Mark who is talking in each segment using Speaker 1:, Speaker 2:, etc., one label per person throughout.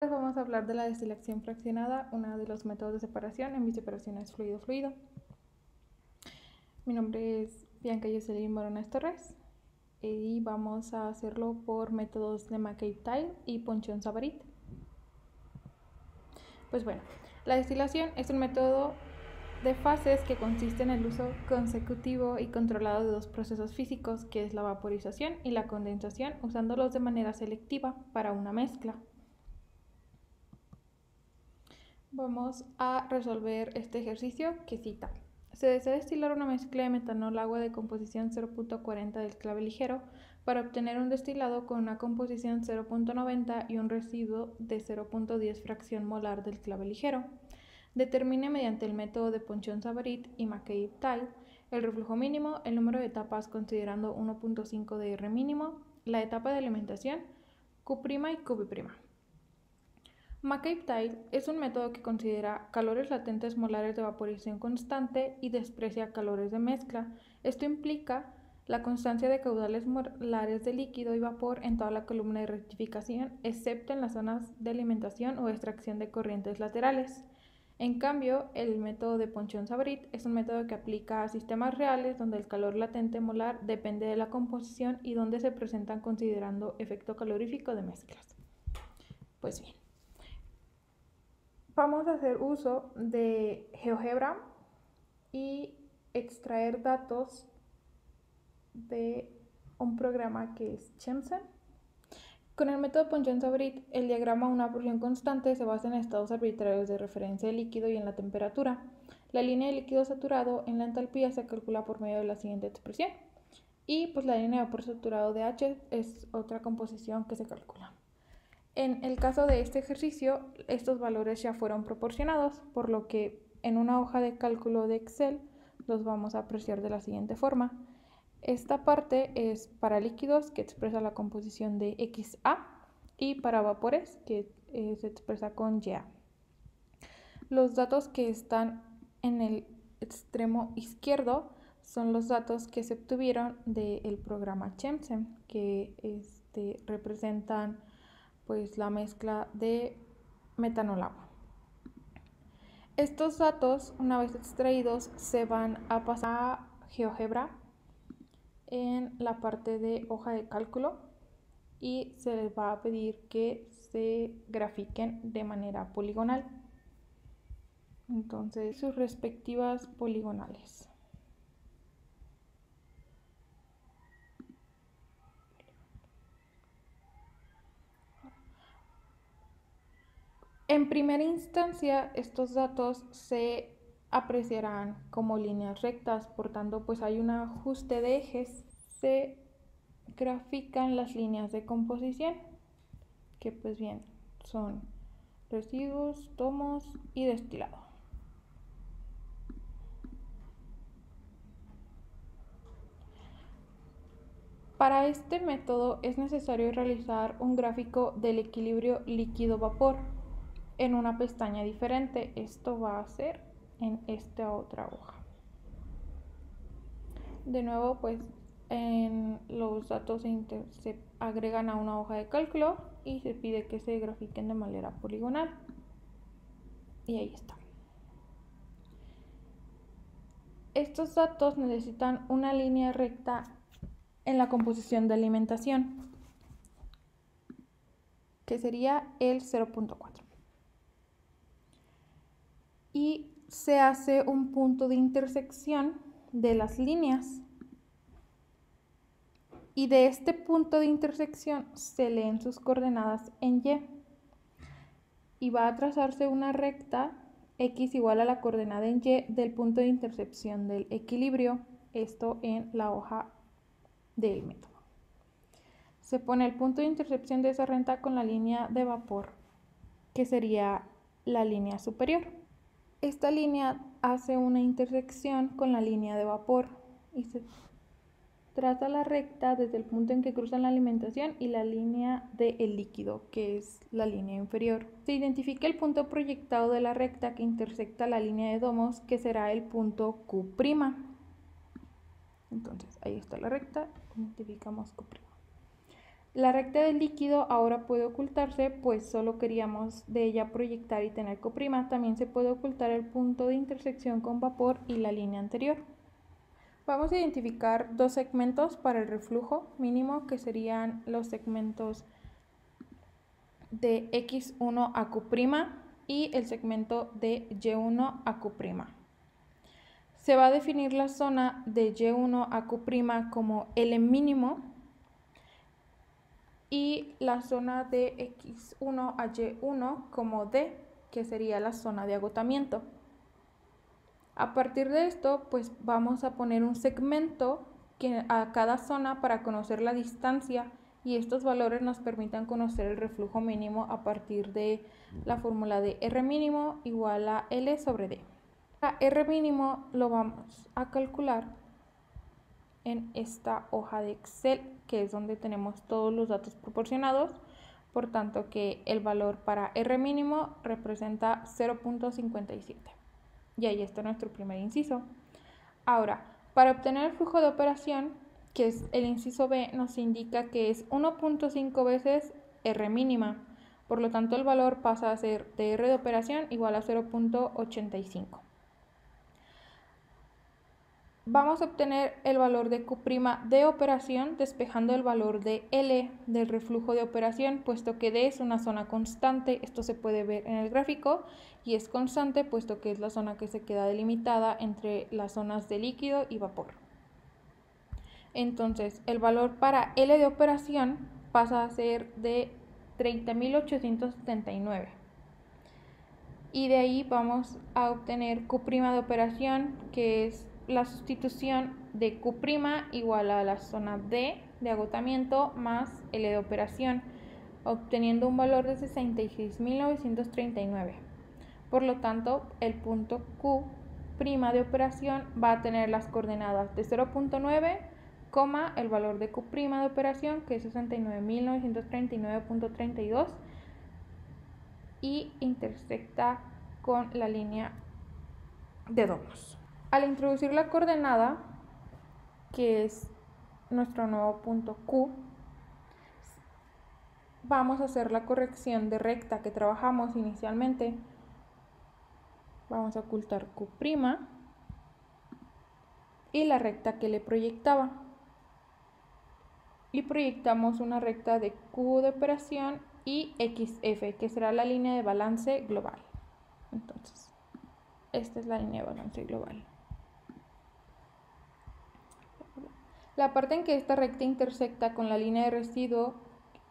Speaker 1: Vamos a hablar de la destilación fraccionada, uno de los métodos de separación. En mi separación es fluido-fluido. Mi nombre es Bianca Jocelyn Morones Torres y vamos a hacerlo por métodos de McCabe-Tyle y Ponchon-Savarit. Pues bueno, la destilación es un método de fases que consiste en el uso consecutivo y controlado de dos procesos físicos, que es la vaporización y la condensación, usándolos de manera selectiva para una mezcla. Vamos a resolver este ejercicio que cita: se desea destilar una mezcla de metanol-agua de composición 0.40 del clave ligero para obtener un destilado con una composición 0.90 y un residuo de 0.10 fracción molar del clave ligero. Determine mediante el método de Ponchon-Savarit y McCabe-Tyle el reflujo mínimo, el número de etapas considerando 1.5 de R mínimo, la etapa de alimentación, Q' y QB'. McCabe-Tyle es un método que considera calores latentes molares de vaporización constante y desprecia calores de mezcla. Esto implica la constancia de caudales molares de líquido y vapor en toda la columna de rectificación, excepto en las zonas de alimentación o extracción de corrientes laterales. En cambio, el método de Ponchon-Savarit es un método que aplica a sistemas reales donde el calor latente molar depende de la composición y donde se presentan considerando efecto calorífico de mezclas. Pues bien, vamos a hacer uso de GeoGebra y extraer datos de un programa que es ChemSen. Con el método Ponchon-Savarit, el diagrama a una porción constante se basa en estados arbitrarios de referencia del líquido y en la temperatura. La línea de líquido saturado en la entalpía se calcula por medio de la siguiente expresión. Y pues la línea de vapor saturado de H es otra composición que se calcula. En el caso de este ejercicio, estos valores ya fueron proporcionados, por lo que en una hoja de cálculo de Excel los vamos a apreciar de la siguiente forma. Esta parte es para líquidos, que expresa la composición de XA, y para vapores, que se expresa con YA. Los datos que están en el extremo izquierdo son los datos que se obtuvieron del programa ChemSen, que representan pues la mezcla de metanol-agua. Estos datos, una vez extraídos, se van a pasar a GeoGebra en la parte de hoja de cálculo y se les va a pedir que se grafiquen de manera poligonal. Entonces, sus respectivas poligonales. En primera instancia, estos datos se apreciarán como líneas rectas, por tanto, pues hay un ajuste de ejes. Se grafican las líneas de composición, que pues bien, son residuos, tomos y destilado. Para este método es necesario realizar un gráfico del equilibrio líquido-vapor en una pestaña diferente. Esto va a ser en esta otra hoja. De nuevo, pues en los datos se agregan a una hoja de cálculo y se pide que se grafiquen de manera poligonal. Y ahí está. Estos datos necesitan una línea recta en la composición de alimentación, que sería el 0.4. Y se hace un punto de intersección de las líneas. Y de este punto de intersección se leen sus coordenadas en Y. Y va a trazarse una recta X igual a la coordenada en Y del punto de intersección del equilibrio. Esto en la hoja del método. Se pone el punto de intersección de esa recta con la línea de vapor, que sería la línea superior. Esta línea hace una intersección con la línea de vapor y se traza la recta desde el punto en que cruzan la alimentación y la línea del líquido, que es la línea inferior. Se identifica el punto proyectado de la recta que intersecta la línea de domos, que será el punto Q'. Entonces ahí está la recta, identificamos Q'. La recta del líquido ahora puede ocultarse, pues solo queríamos de ella proyectar y tener Q'. También se puede ocultar el punto de intersección con vapor y la línea anterior. Vamos a identificar dos segmentos para el reflujo mínimo, que serían los segmentos de X1 a Q' y el segmento de Y1 a Q'. Se va a definir la zona de Y1 a Q' como L mínimo y la zona de X1 a Y1 como D, que sería la zona de agotamiento. A partir de esto, pues vamos a poner un segmento a cada zona para conocer la distancia, y estos valores nos permitan conocer el reflujo mínimo a partir de la fórmula de R mínimo igual a L sobre D. A R mínimo lo vamos a calcular en esta hoja de Excel, que es donde tenemos todos los datos proporcionados, por tanto que el valor para R mínimo representa 0.57. Y ahí está nuestro primer inciso. Ahora, para obtener el flujo de operación, que es el inciso B, nos indica que es 1.5 veces R mínima. Por lo tanto, el valor pasa a ser de R de operación igual a 0.85. Vamos a obtener el valor de Q' de operación despejando el valor de L del reflujo de operación, puesto que D es una zona constante. Esto se puede ver en el gráfico, y es constante puesto que es la zona que se queda delimitada entre las zonas de líquido y vapor. Entonces, el valor para L de operación pasa a ser de 30.879. Y de ahí vamos a obtener Q' de operación, que es la sustitución de Q' igual a la zona D de agotamiento más L de operación, obteniendo un valor de 66.939. Por lo tanto, el punto Q' de operación va a tener las coordenadas de 0.9, el valor de Q' de operación, que es 69.939.32, y intersecta con la línea de domus. Al introducir la coordenada, que es nuestro nuevo punto Q, vamos a hacer la corrección de recta que trabajamos inicialmente. Vamos a ocultar Q' y la recta que le proyectaba. Y proyectamos una recta de Q de operación y XF, que será la línea de balance global. Entonces, esta es la línea de balance global. La parte en que esta recta intersecta con la línea de residuo,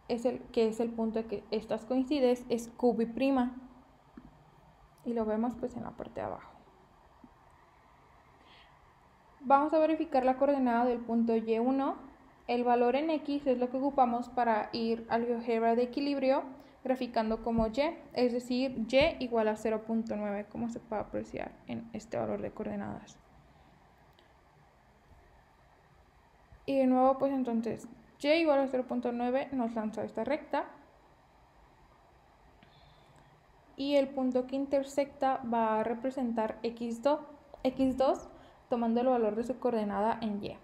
Speaker 1: que es el punto en que estas coinciden, es Q'. Y lo vemos pues en la parte de abajo. Vamos a verificar la coordenada del punto Y1. El valor en X es lo que ocupamos para ir al GeoGebra de equilibrio, graficando como Y, es decir, Y igual a 0.9, como se puede apreciar en este valor de coordenadas. Y de nuevo, pues entonces, Y igual a 0.9 nos lanza esta recta. Y el punto que intersecta va a representar X2, tomando el valor de su coordenada en Y.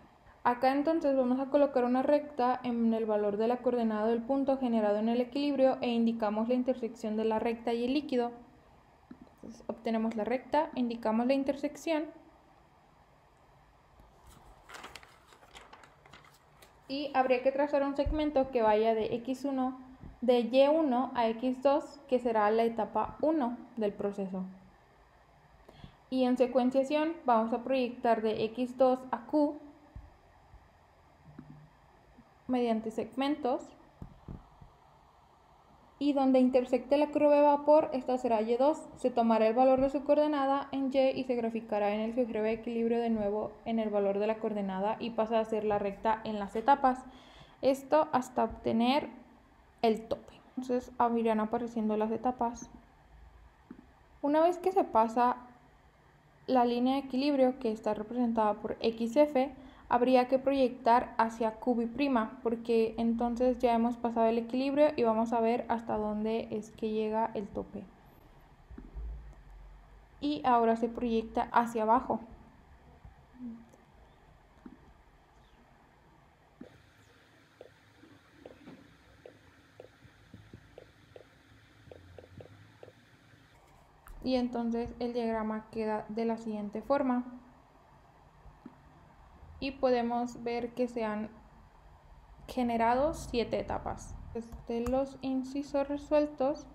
Speaker 1: Acá entonces vamos a colocar una recta en el valor de la coordenada del punto generado en el equilibrio e indicamos la intersección de la recta y el líquido. Entonces, obtenemos la recta, indicamos la intersección y habría que trazar un segmento que vaya de Y1 a X2, que será la etapa 1 del proceso. Y en secuenciación vamos a proyectar de X2 a Q mediante segmentos, y donde intersecte la curva de vapor, esta será Y2. Se tomará el valor de su coordenada en Y y se graficará en el GeoGebra de equilibrio de nuevo en el valor de la coordenada y pasa a ser la recta en las etapas. Esto hasta obtener el tope. Entonces irán apareciendo las etapas. Una vez que se pasa la línea de equilibrio, que está representada por XF, habría que proyectar hacia Q', porque entonces ya hemos pasado el equilibrio y vamos a ver hasta dónde es que llega el tope. Y ahora se proyecta hacia abajo. y entonces el diagrama queda de la siguiente forma. Y podemos ver que se han generado 7 etapas. De los incisos resueltos,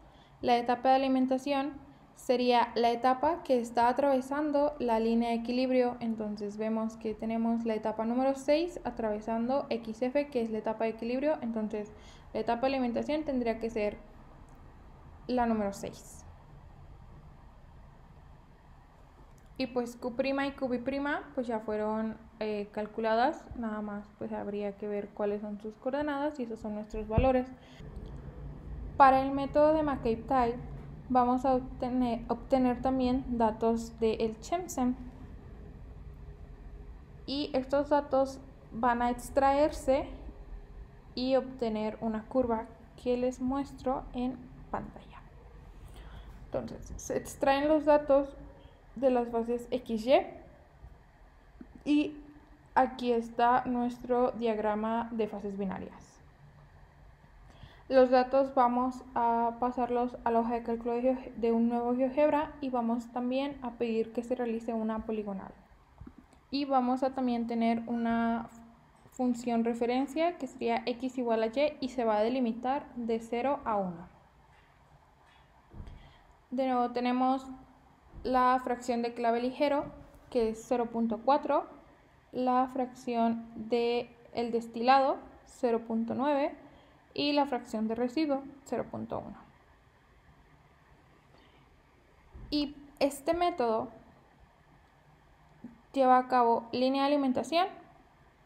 Speaker 1: la etapa de alimentación sería la etapa que está atravesando la línea de equilibrio. Entonces vemos que tenemos la etapa número 6 atravesando XF, que es la etapa de equilibrio. Entonces la etapa de alimentación tendría que ser la número 6. Y pues Q' y QB' pues ya fueron calculadas, nada más pues habría que ver cuáles son sus coordenadas y esos son nuestros valores. Para el método de McCabe-Tye vamos a obtener también datos del ChemSem y estos datos van a extraerse y obtener una curva que les muestro en pantalla. Entonces se extraen los datos de las fases XY y aquí está nuestro diagrama de fases binarias. Los datos vamos a pasarlos a la hoja de cálculo de un nuevo GeoGebra y vamos también a pedir que se realice una poligonal. Y vamos a también tener una función referencia que sería x igual a y se va a delimitar de 0 a 1. De nuevo tenemos la fracción de clave ligero, que es 0.4, la fracción del destilado, 0.9, y la fracción de residuo, 0.1. Y este método lleva a cabo línea de alimentación,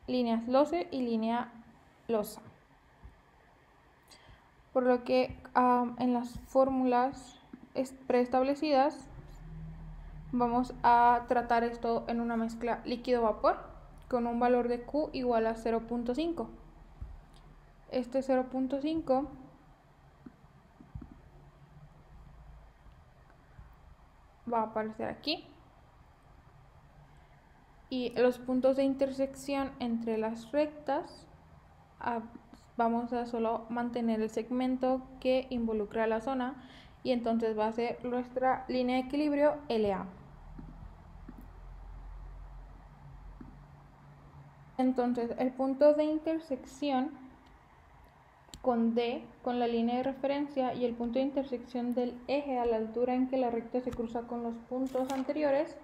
Speaker 1: líneas LOCE y línea LOSA. Por lo que en las fórmulas preestablecidas vamos a tratar esto en una mezcla líquido-vapor con un valor de Q igual a 0.5. Este 0.5 va a aparecer aquí. Y los puntos de intersección entre las rectas, vamos a solo mantener el segmento que involucra la zona y entonces va a ser nuestra línea de equilibrio LA. Entonces el punto de intersección con D, con la línea de referencia, y el punto de intersección del eje a la altura en que la recta se cruza con los puntos anteriores,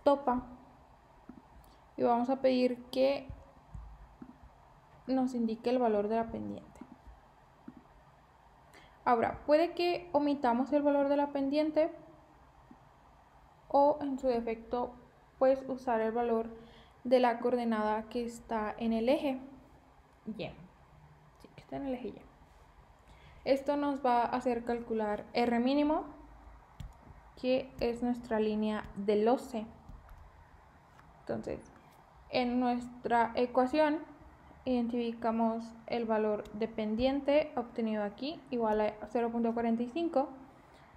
Speaker 1: topa. Y vamos a pedir que nos indique el valor de la pendiente. Ahora, puede que omitamos el valor de la pendiente o en su defecto, pues usar el valor de la coordenada que está en el eje Y. Sí, que está en el eje Y. Esto nos va a hacer calcular R mínimo, que es nuestra línea de LOCE. Entonces, en nuestra ecuación identificamos el valor de pendiente obtenido aquí igual a 0.45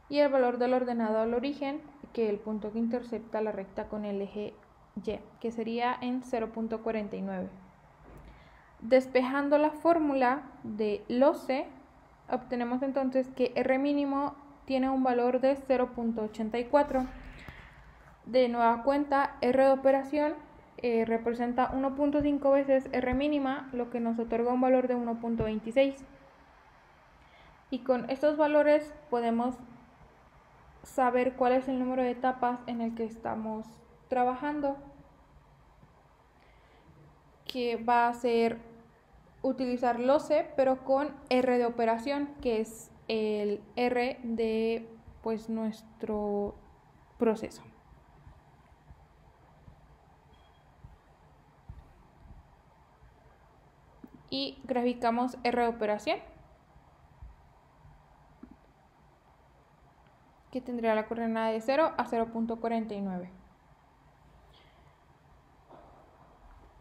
Speaker 1: y el valor del ordenado al origen, que es el punto que intercepta la recta con el eje Y, que sería en 0.49. Despejando la fórmula de LOCE, obtenemos entonces que R mínimo tiene un valor de 0.84. De nueva cuenta, R de operación representa 1.5 veces R mínima, lo que nos otorga un valor de 1.26. Y con estos valores podemos saber cuál es el número de etapas en el que estamos trabajando, que va a ser utilizar LOCE, pero con R de operación, que es el R de pues nuestro proceso. Y graficamos R de operación, que tendría la coordenada de 0 a 0.49.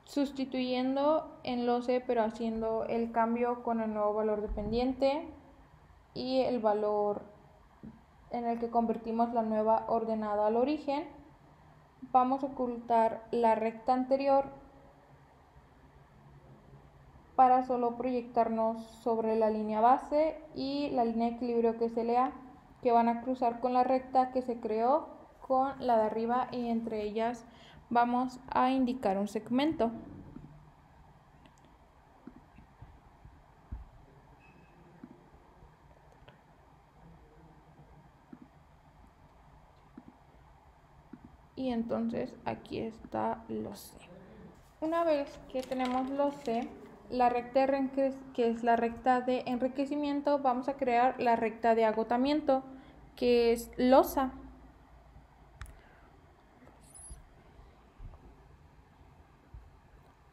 Speaker 1: Sustituyendo en LOCE, pero haciendo el cambio con el nuevo valor de pendiente y el valor en el que convertimos la nueva ordenada al origen, vamos a ocultar la recta anterior para solo proyectarnos sobre la línea base y la línea de equilibrio que es LA. que van a cruzar con la recta que se creó con la de arriba, y entre ellas vamos a indicar un segmento. Y entonces aquí está los C. Una vez que tenemos los C, la recta que es la recta de enriquecimiento, vamos a crear la recta de agotamiento, que es losa.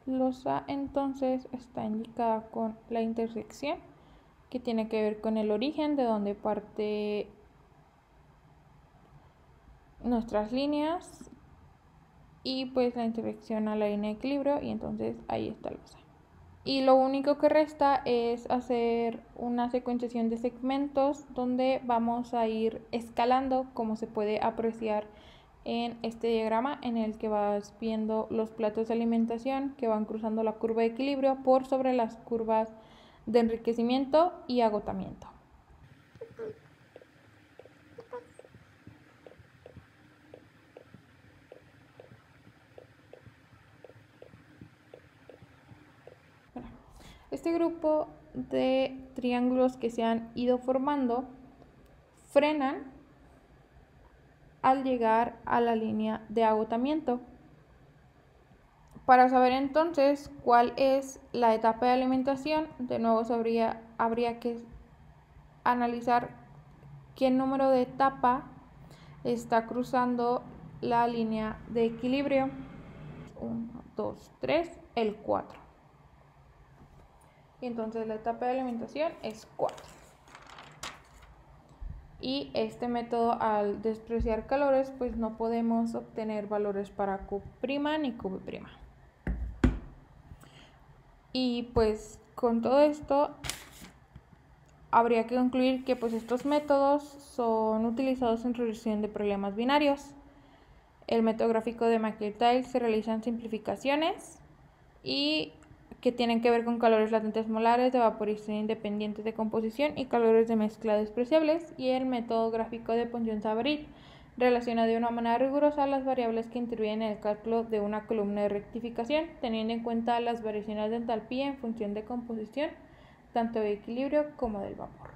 Speaker 1: Losa entonces está indicada con la intersección, que tiene que ver con el origen de donde parte nuestras líneas, y pues la intersección a la línea de equilibrio, y entonces ahí está losa. Y lo único que resta es hacer una secuenciación de segmentos donde vamos a ir escalando, como se puede apreciar en este diagrama, en el que vas viendo los platos de alimentación que van cruzando la curva de equilibrio por sobre las curvas de enriquecimiento y agotamiento. Este grupo de triángulos que se han ido formando frenan al llegar a la línea de agotamiento. Para saber entonces cuál es la etapa de alimentación, de nuevo habría que analizar qué número de etapa está cruzando la línea de equilibrio. 1, 2, 3, el 4. Y entonces la etapa de alimentación es 4. Y este método, al despreciar calores, pues no podemos obtener valores para Q' ni QB'. Y pues con todo esto habría que concluir que pues estos métodos son utilizados en resolución de problemas binarios. El método gráfico de McIntyre se realizan simplificaciones y que tienen que ver con calores latentes molares de vaporización independientes de composición y calores de mezcla despreciables, y el método gráfico de Ponjon-Savary relaciona de una manera rigurosa las variables que intervienen en el cálculo de una columna de rectificación, teniendo en cuenta las variaciones de entalpía en función de composición, tanto de equilibrio como del vapor.